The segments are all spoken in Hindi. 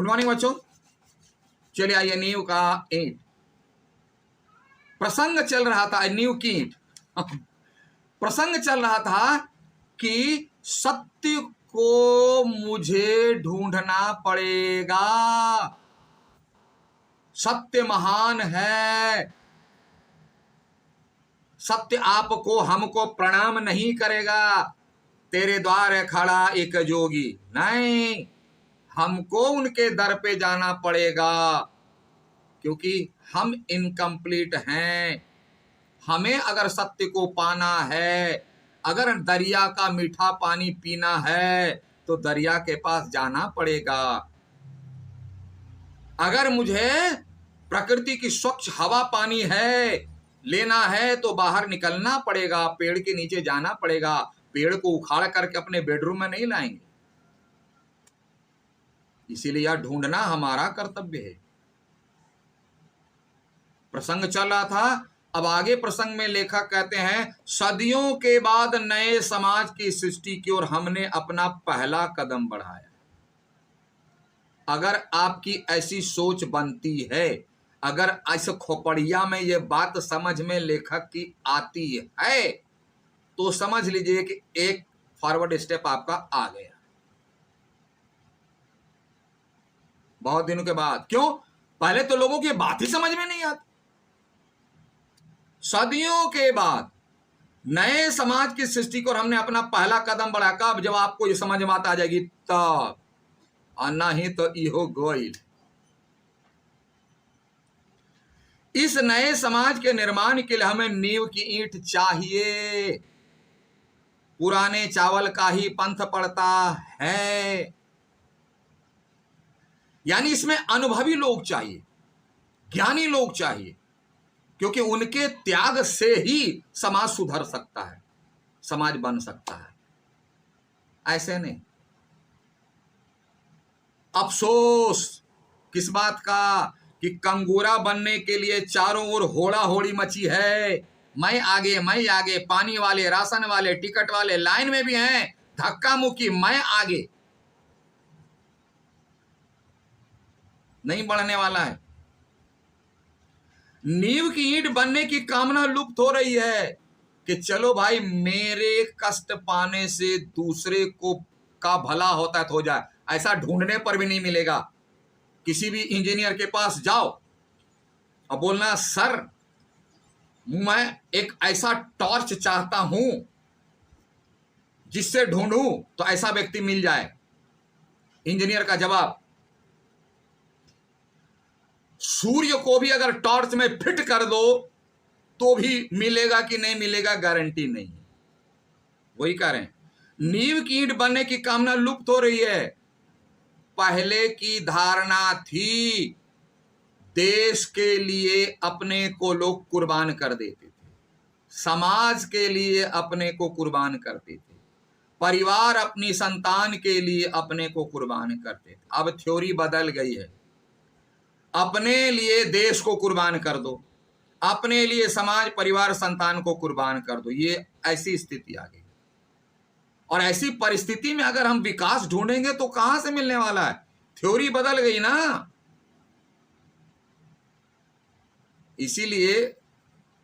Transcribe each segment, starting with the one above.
गुड मॉर्निंग बच्चों। चलिए आइए, नींव का ईंट प्रसंग चल रहा था। नींव की ईंट प्रसंग चल रहा था कि सत्य को मुझे ढूंढना पड़ेगा, सत्य महान है, सत्य आपको हमको प्रणाम नहीं करेगा। तेरे द्वार है खड़ा एक जोगी, नहीं, हमको उनके दर पे जाना पड़ेगा, क्योंकि हम इनकम्प्लीट हैं। हमें अगर सत्य को पाना है, अगर दरिया का मीठा पानी पीना है, तो दरिया के पास जाना पड़ेगा। अगर मुझे प्रकृति की स्वच्छ हवा पानी है, लेना है, तो बाहर निकलना पड़ेगा, पेड़ के नीचे जाना पड़ेगा। पेड़ को उखाड़ करके अपने बेडरूम में नहीं लाएंगे। इसीलिए यह ढूंढना हमारा कर्तव्य है। प्रसंग चल रहा था। अब आगे प्रसंग में लेखक कहते हैं, सदियों के बाद नए समाज की सृष्टि की ओर हमने अपना पहला कदम बढ़ाया। अगर आपकी ऐसी सोच बनती है, अगर इस खोपड़िया में ये बात समझ में लेखक की आती है, तो समझ लीजिए कि एक फॉरवर्ड स्टेप आपका आ गया। बहुत दिनों के बाद। क्यों? पहले तो लोगों की बात ही समझ में नहीं आती। सदियों के बाद नए समाज की सृष्टि को हमने अपना पहला कदम बढ़ाया। कब? जब आपको ये समझ में आ जाएगी तब, और नहीं तो इहो गोइल। इस नए समाज के निर्माण के लिए हमें नींव की ईंट चाहिए। पुराने चावल का ही पंथ पड़ता है। यानी इसमें अनुभवी लोग चाहिए, ज्ञानी लोग चाहिए, क्योंकि उनके त्याग से ही समाज सुधर सकता है, समाज बन सकता है। ऐसे नहीं। अफसोस किस बात का कि कंगूरा बनने के लिए चारों ओर होड़ा होड़ी मची है। मैं आगे, मैं आगे, पानी वाले, राशन वाले, टिकट वाले लाइन में भी हैं, धक्का मुक्की, मैं आगे। नहीं बढ़ने वाला है। नींव की ईंट बनने की कामना लुप्त हो रही है कि चलो भाई, मेरे कष्ट पाने से दूसरे को का भला होता है तो हो जाए। ऐसा ढूंढने पर भी नहीं मिलेगा। किसी भी इंजीनियर के पास जाओ और बोलना, सर मैं एक ऐसा टॉर्च चाहता हूं जिससे ढूंढूं तो ऐसा व्यक्ति मिल जाए। इंजीनियर का जवाब, सूर्य को भी अगर टॉर्च में फिट कर दो तो भी मिलेगा कि नहीं मिलेगा, गारंटी नहीं। वही कह रहे हैं, नींव की ईंट बनने की कामना लुप्त हो रही है। पहले की धारणा थी देश के लिए अपने को लोग कुर्बान कर देते थे, समाज के लिए अपने को कुर्बान करते थे, परिवार अपनी संतान के लिए अपने को कुर्बान करते थे। अब थ्योरी बदल गई है। अपने लिए देश को कुर्बान कर दो, अपने लिए समाज, परिवार, संतान को कुर्बान कर दो। ये ऐसी स्थिति आ गई। और ऐसी परिस्थिति में अगर हम विकास ढूंढेंगे तो कहां से मिलने वाला है? थ्योरी बदल गई ना। इसीलिए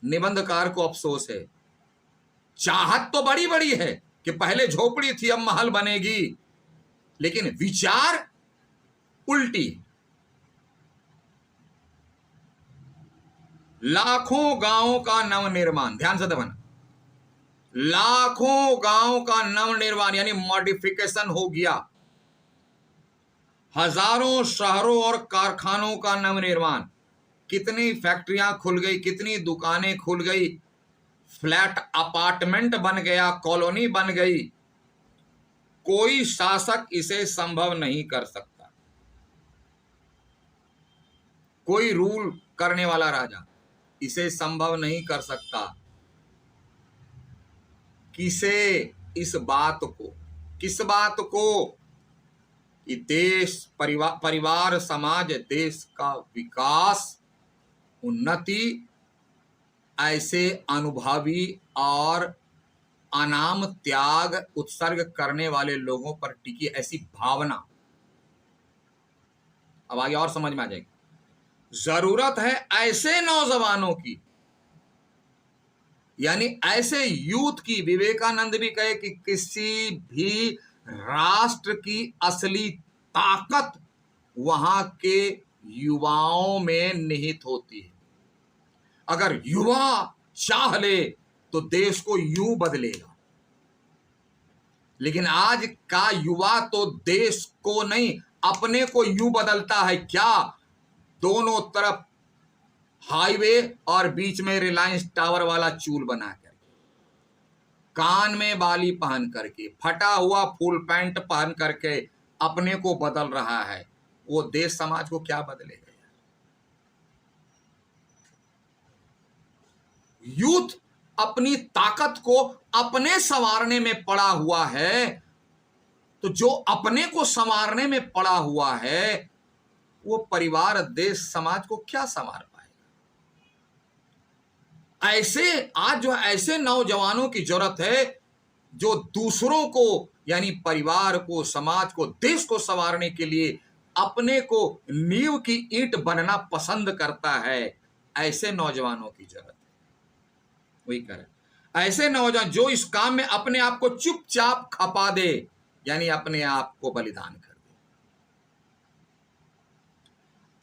निबंधकार को अफसोस है। चाहत तो बड़ी बड़ी है कि पहले झोपड़ी थी अब महल बनेगी, लेकिन विचार उल्टी। लाखों गांवों का नवनिर्माण, ध्यान से दबाना, लाखों गांव का नवनिर्माण यानी मॉडिफिकेशन हो गया। हजारों शहरों और कारखानों का नवनिर्माण। कितनी फैक्ट्रियां खुल गई, कितनी दुकानें खुल गई, फ्लैट अपार्टमेंट बन गया, कॉलोनी बन गई। कोई शासक इसे संभव नहीं कर सकता। कोई रूल करने वाला राजा इसे संभव नहीं कर सकता। किसे? इस बात को, किस बात को कि देश, परिवार, समाज, देश का विकास, उन्नति ऐसे अनुभवी और अनाम त्याग उत्सर्ग करने वाले लोगों पर टिकी। ऐसी भावना, अब आगे और समझ में आ जाएगी। जरूरत है ऐसे नौजवानों की, यानी ऐसे यूथ की। विवेकानंद भी कहे कि किसी भी राष्ट्र की असली ताकत वहां के युवाओं में निहित होती है। अगर युवा चाह ले तो देश को यूं बदलेगा, लेकिन आज का युवा तो देश को नहीं अपने को यूं बदलता है। क्या? दोनों तरफ हाईवे और बीच में रिलायंस टावर वाला चूल बना करके, कान में बाली पहन करके, फटा हुआ फुल पैंट पहन करके अपने को बदल रहा है। वो देश समाज को क्या बदलेगा? यूथ अपनी ताकत को अपने संवारने में पड़ा हुआ है, तो जो अपने को संवारने में पड़ा हुआ है वो परिवार, देश, समाज को क्या संवार पाएगा? ऐसे आज जो ऐसे नौजवानों की जरूरत है जो दूसरों को, यानी परिवार को, समाज को, देश को संवारने के लिए अपने को नींव की ईंट बनना पसंद करता है। ऐसे नौजवानों की जरूरत है। वही करें ऐसे नौजवान जो इस काम में अपने आप को चुपचाप खपा दे, यानी अपने आप को बलिदान कर दे,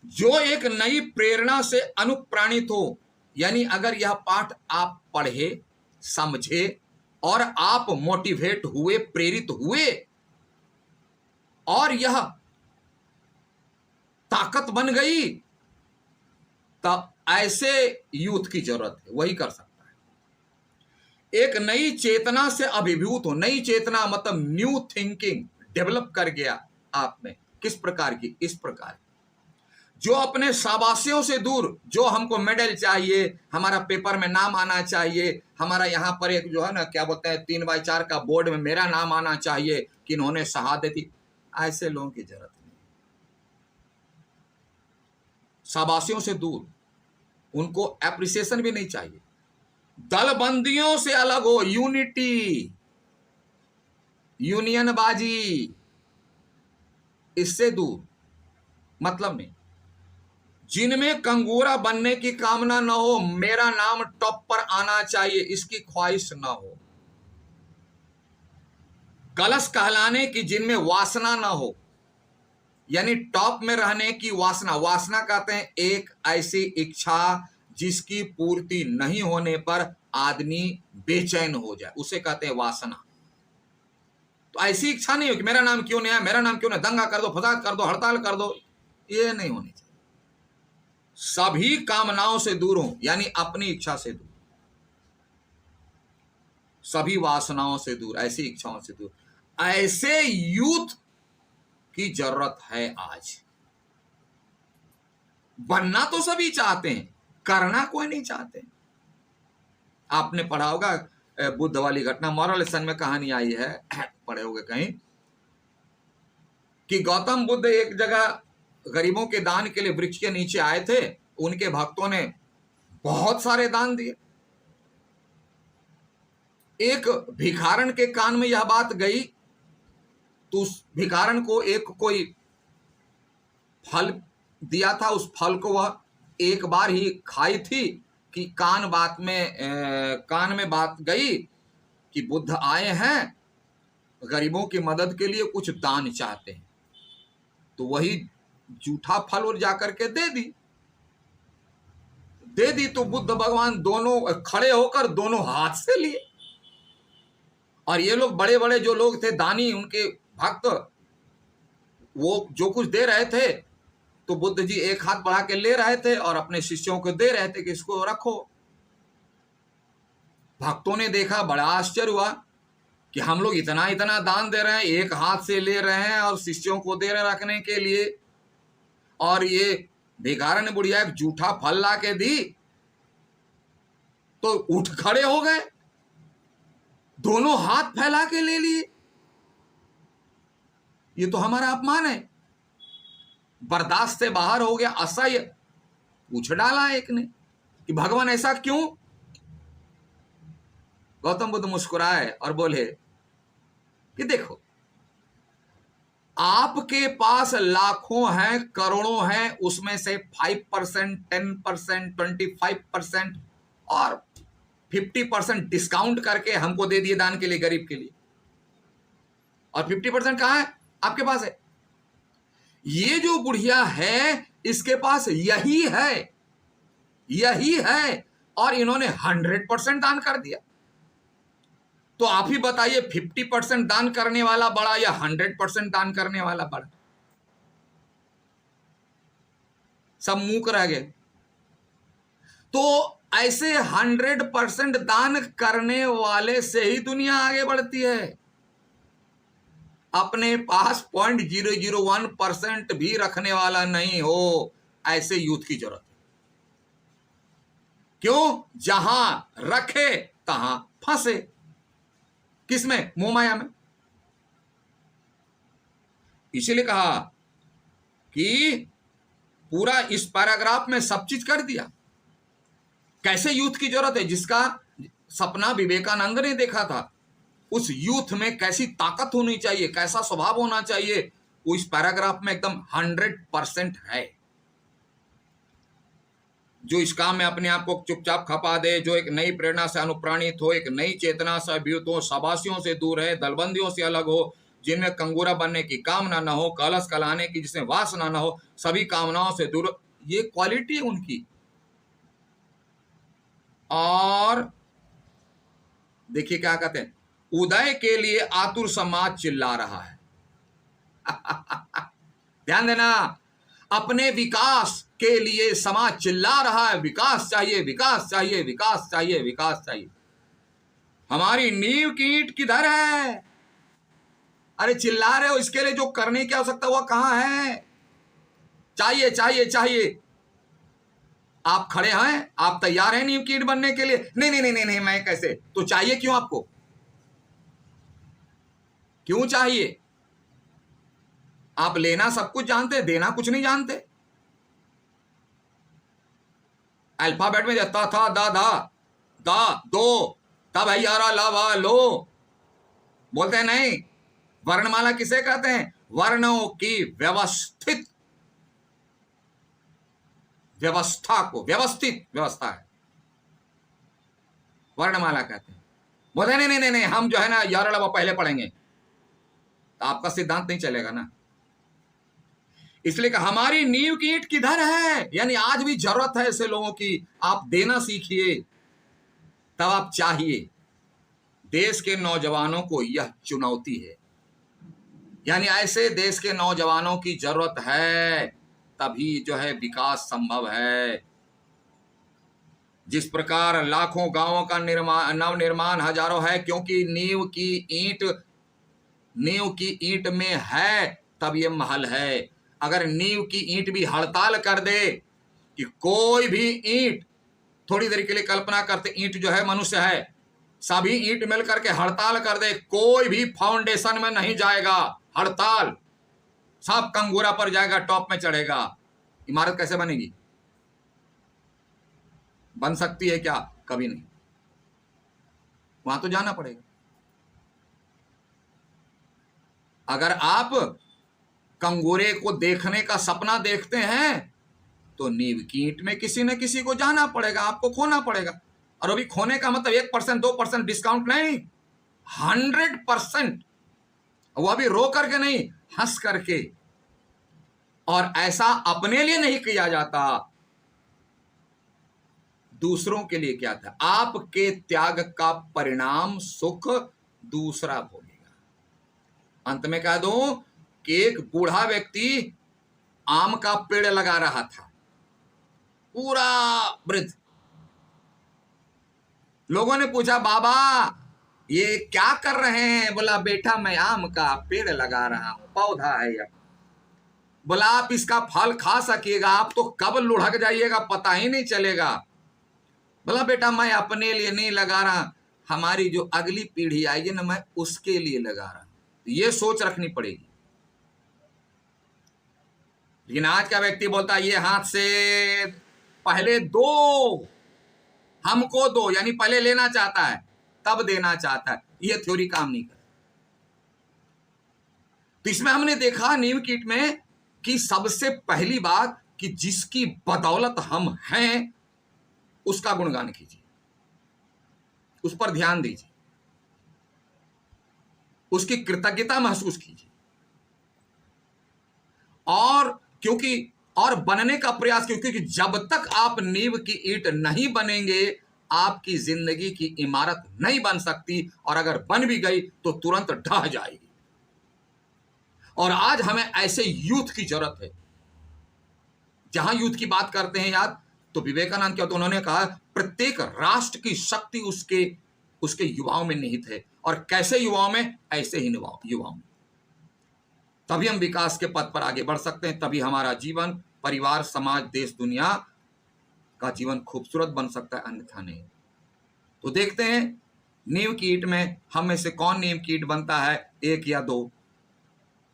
जो एक नई प्रेरणा से अनुप्राणित हो। यानी अगर यह पाठ आप पढ़े, समझे और आप मोटिवेट हुए, प्रेरित हुए और यह ताकत बन गई, तब ऐसे यूथ की जरूरत है। वही कर सकता है। एक नई चेतना से अभिभूत हो। नई चेतना मतलब न्यू थिंकिंग डेवलप कर गया आप में। किस प्रकार की? इस प्रकार जो अपने शाबाशियों से दूर, जो हमको मेडल चाहिए, हमारा पेपर में नाम आना चाहिए, हमारा यहाँ पर एक जो है ना क्या बोलते हैं 3x4 का बोर्ड में मेरा नाम आना चाहिए कि इन्होंने शहादत दी, ऐसे लोगों की जरूरत नहीं। शाबाशियों से दूर, उनको एप्रिसिएशन भी नहीं चाहिए। दलबंदियों से अलग हो, यूनिटी, यूनियनबाजी, इससे दूर, मतलब नहीं। जिनमें कंगूरा बनने की कामना न हो, मेरा नाम टॉप पर आना चाहिए इसकी ख्वाहिश न हो। कलश कहलाने की जिनमें वासना न हो, यानी टॉप में रहने की वासना। वासना कहते हैं एक ऐसी इच्छा जिसकी पूर्ति नहीं होने पर आदमी बेचैन हो जाए, उसे कहते हैं वासना। तो ऐसी इच्छा नहीं हो कि मेरा नाम क्यों नहीं है, मेरा नाम क्यों नहीं, दंगा कर दो, फसाद कर दो, हड़ताल कर दो, ये नहीं होनी चाहिए। सभी कामनाओं से दूर हो, यानी अपनी इच्छा से दूर, सभी वासनाओं से दूर, ऐसी इच्छाओं से दूर। ऐसे यूथ की जरूरत है आज। बनना तो सभी चाहते हैं, करना कोई नहीं चाहते। आपने पढ़ा होगा बुद्ध वाली घटना, मॉरल लेसन में कहानी आई है, पढ़े होंगे कहीं, कि गौतम बुद्ध एक जगह गरीबों के दान के लिए वृक्ष के नीचे आए थे। उनके भक्तों ने बहुत सारे दान दिए। एक भिखारन के कान में यह बात गई तो उस भिखारन को एक कोई फल दिया था। उस फल को वह एक बार ही खाई थी कि कान में बात गई कि बुद्ध आए हैं, गरीबों की मदद के लिए कुछ दान चाहते हैं। तो वही जूठा फल और जाकर के दे दी तो बुद्ध भगवान दोनों खड़े होकर दोनों हाथ से लिए। और ये लोग बड़े बड़े जो लोग थे, दानी, उनके भक्त, वो जो कुछ दे रहे थे तो बुद्ध जी एक हाथ बढ़ा के ले रहे थे और अपने शिष्यों को दे रहे थे कि इसको रखो। भक्तों ने देखा, बड़ा आश्चर्य हुआ कि हम लोग इतना इतना दान दे रहे हैं, एक हाथ से ले रहे हैं और शिष्यों को दे रहे रखने के लिए, और ये भिखारन बुढ़िया एक जूठा फल ला के दी। तो उठ खड़े हो गए, दोनों हाथ फैला के ले लिए। ये तो हमारा अपमान है, बर्दाश्त से बाहर हो गया, असह्य। पूछ डाला एक ने कि भगवान ऐसा क्यों? गौतम बुद्ध मुस्कुराए और बोले कि देखो, आपके पास लाखों हैं, करोड़ों हैं, उसमें से 5%, 10%, 25% और 50% डिस्काउंट करके हमको दे दिए दान के लिए, गरीब के लिए, और 50% कहां है? आपके पास है। ये जो बुढ़िया है इसके पास यही है, यही है, और इन्होंने 100% दान कर दिया। तो आप ही बताइए 50% दान करने वाला बड़ा या 100% दान करने वाला बड़ा? सब मूक रह गए। तो ऐसे 100% दान करने वाले से ही दुनिया आगे बढ़ती है। अपने पास 0.001% भी रखने वाला नहीं हो, ऐसे यूथ की जरूरत है। क्यों? जहां रखे तहां फंसे। किसमें? मोहमाया में। इसीलिए कहा कि पूरा इस पैराग्राफ में सब चीज कर दिया। कैसे यूथ की जरूरत है? जिसका सपना विवेकानंद ने देखा था, उस यूथ में कैसी ताकत होनी चाहिए, कैसा स्वभाव होना चाहिए, वो इस पैराग्राफ में एकदम 100% है। जो इस काम में अपने आप को चुपचाप खपा दे, जो एक नई प्रेरणा से अनुप्राणित हो, एक नई चेतना से अभिभूत हो, शाबाशियों से दूर है, दलबंदियों से अलग हो, जिनमें कंगूरा बनने की कामना न हो, कलश कलाने की जिसमें वासना न हो, सभी कामनाओं से दूर, ये क्वालिटी है उनकी। और देखिए क्या कहते हैं, उदय के लिए आतुर समाज चिल्ला रहा है। ध्यान देना, अपने विकास के लिए समाज चिल्ला रहा है, विकास चाहिए, विकास चाहिए, विकास चाहिए, विकास चाहिए। हमारी नींव की ईंट किधर है? अरे चिल्ला रहे हो, इसके लिए जो करने की आवश्यकता हुआ कहां है? चाहिए, चाहिए, चाहिए। आप खड़े हैं, आप तैयार हैं नींव की ईंट बनने के लिए? नहीं नहीं नहीं नहीं, मैं कैसे? तो चाहिए क्यों आपको? क्यों चाहिए? आप लेना सब कुछ जानते, देना कुछ नहीं जानते। अल्फाबेट में ता था दा धा दा दो तब है यारा लावा लो, बोलते हैं नहीं। वर्णमाला किसे कहते हैं? वर्णों की व्यवस्थित व्यवस्था को, व्यवस्थित व्यवस्था है, वर्णमाला कहते हैं। बोलते नहीं नहीं नहीं नहीं, हम जो है ना यारा लावा पहले पढ़ेंगे, तो आपका सिद्धांत नहीं चलेगा ना। इसलिए कि हमारी नींव की ईंट किधर है, यानी आज भी जरूरत है ऐसे लोगों की। आप देना सीखिए, तब आप चाहिए। देश के नौजवानों को यह चुनौती है, यानी ऐसे देश के नौजवानों की जरूरत है, तभी जो है विकास संभव है। जिस प्रकार लाखों गांवों का नव निर्माण हजारों है, क्योंकि नींव की ईंट में है तब ये महल है। अगर नींव की ईंट भी हड़ताल कर दे कि कोई भी ईंट, थोड़ी देर के लिए कल्पना करते, ईंट जो है मनुष्य है, सभी ईंट मिल करके हड़ताल कर दे, कोई भी फाउंडेशन में नहीं जाएगा, हड़ताल, सब कंगूरा पर जाएगा, टॉप में चढ़ेगा, इमारत कैसे बनेगी? बन सकती है क्या? कभी नहीं। वहां तो जाना पड़ेगा। अगर आप कंगूरे को देखने का सपना देखते हैं तो नींव की ईंट में किसी न किसी को जाना पड़ेगा, आपको खोना पड़ेगा। और अभी खोने का मतलब 1%, 2% डिस्काउंट नहीं, 100%। वो भी रो करके नहीं, हंस करके। और ऐसा अपने लिए नहीं किया जाता, दूसरों के लिए किया था। आपके त्याग का परिणाम सुख दूसरा भोगेगा। अंत में कह दूं कि एक बूढ़ा व्यक्ति आम का पेड़ लगा रहा था, पूरा वृद्ध। लोगों ने पूछा, बाबा ये क्या कर रहे हैं? बोला, बेटा मैं आम का पेड़ लगा रहा हूं, पौधा है यह। बोला, आप इसका फल खा सकिएगा, आप तो कब लुढ़क जाइएगा पता ही नहीं चलेगा। बोला, बेटा मैं अपने लिए नहीं लगा रहा, हमारी जो अगली पीढ़ी आएगी ना, मैं उसके लिए लगा रहा हूं। ये सोच रखनी पड़ेगी। लेकिन आज का व्यक्ति बोलता है, ये हाथ से पहले दो, हमको दो, यानी पहले लेना चाहता है तब देना चाहता है। ये थ्योरी काम नहीं करती। तो इसमें हमने देखा नीम कीट में कि सबसे पहली बात कि जिसकी बदौलत हम हैं उसका गुणगान कीजिए, उस पर ध्यान दीजिए, उसकी कृतज्ञता महसूस कीजिए, और बनने का प्रयास कीजिए, क्योंकि जब तक आप नींव की ईंट नहीं बनेंगे आपकी जिंदगी की इमारत नहीं बन सकती, और अगर बन भी गई तो तुरंत ढह जाएगी। और आज हमें ऐसे यूथ की जरूरत है। जहां यूथ की बात करते हैं याद, तो विवेकानंद क्या, तो उन्होंने कहा प्रत्येक राष्ट्र की शक्ति उसके युवाओं में निहित है, और कैसे युवाओं में, ऐसे ही युवाओं में। तभी हम विकास के पथ पर आगे बढ़ सकते हैं, तभी हमारा जीवन, परिवार, समाज, देश, दुनिया का जीवन खूबसूरत बन सकता है, अन्यथा नहीं। तो देखते हैं नींव की ईंट में हम में से कौन नींव की ईंट बनता है, एक या दो।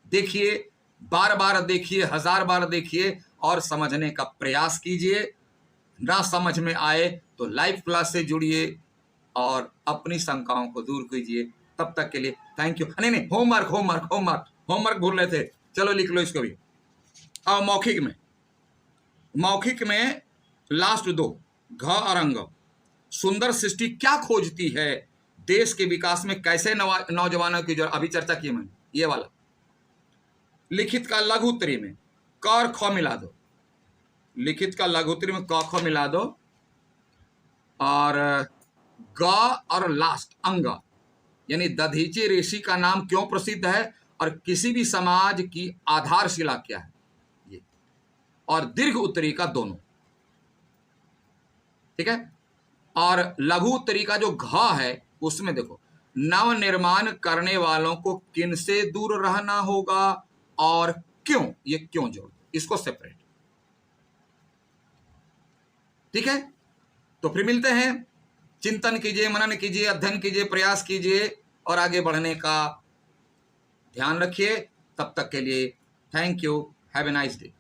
देखिए, बार बार देखिए, 1000 बार देखिए और समझने का प्रयास कीजिए। ना समझ में आए तो लाइव क्लास से जुड़िए और अपनी शंकाओं को दूर कीजिए। तब तक के लिए थैंक यू। नहीं, होमवर्क भूल रहे थे, चलो लिख लो इसको भी। और मौखिक में लास्ट 2 घ और अंग। सुंदर सृष्टि क्या खोजती है, देश के विकास में कैसे नौजवानों की जरूरत, अभी चर्चा की मैंने, ये वाला। लिखित का लघु उत्तरी में क और ख मिला दो, लिखित का लघु उत्तरी में क ख मिला दो, और ग और लास्ट अंग, यानी दधीची ऋषि का नाम क्यों प्रसिद्ध है और किसी भी समाज की आधारशिला क्या है, ये। और दीर्घ उत्तरी का दोनों, ठीक है। और लघु उत्तरी का जो घ है उसमें देखो, नव निर्माण करने वालों को किन से दूर रहना होगा और क्यों, ये क्यों जोड़, इसको सेपरेट, ठीक है। तो फिर मिलते हैं, चिंतन कीजिए, मनन कीजिए, अध्ययन कीजिए, प्रयास कीजिए और आगे बढ़ने का ध्यान रखिए। तब तक के लिए thank you, have a nice day.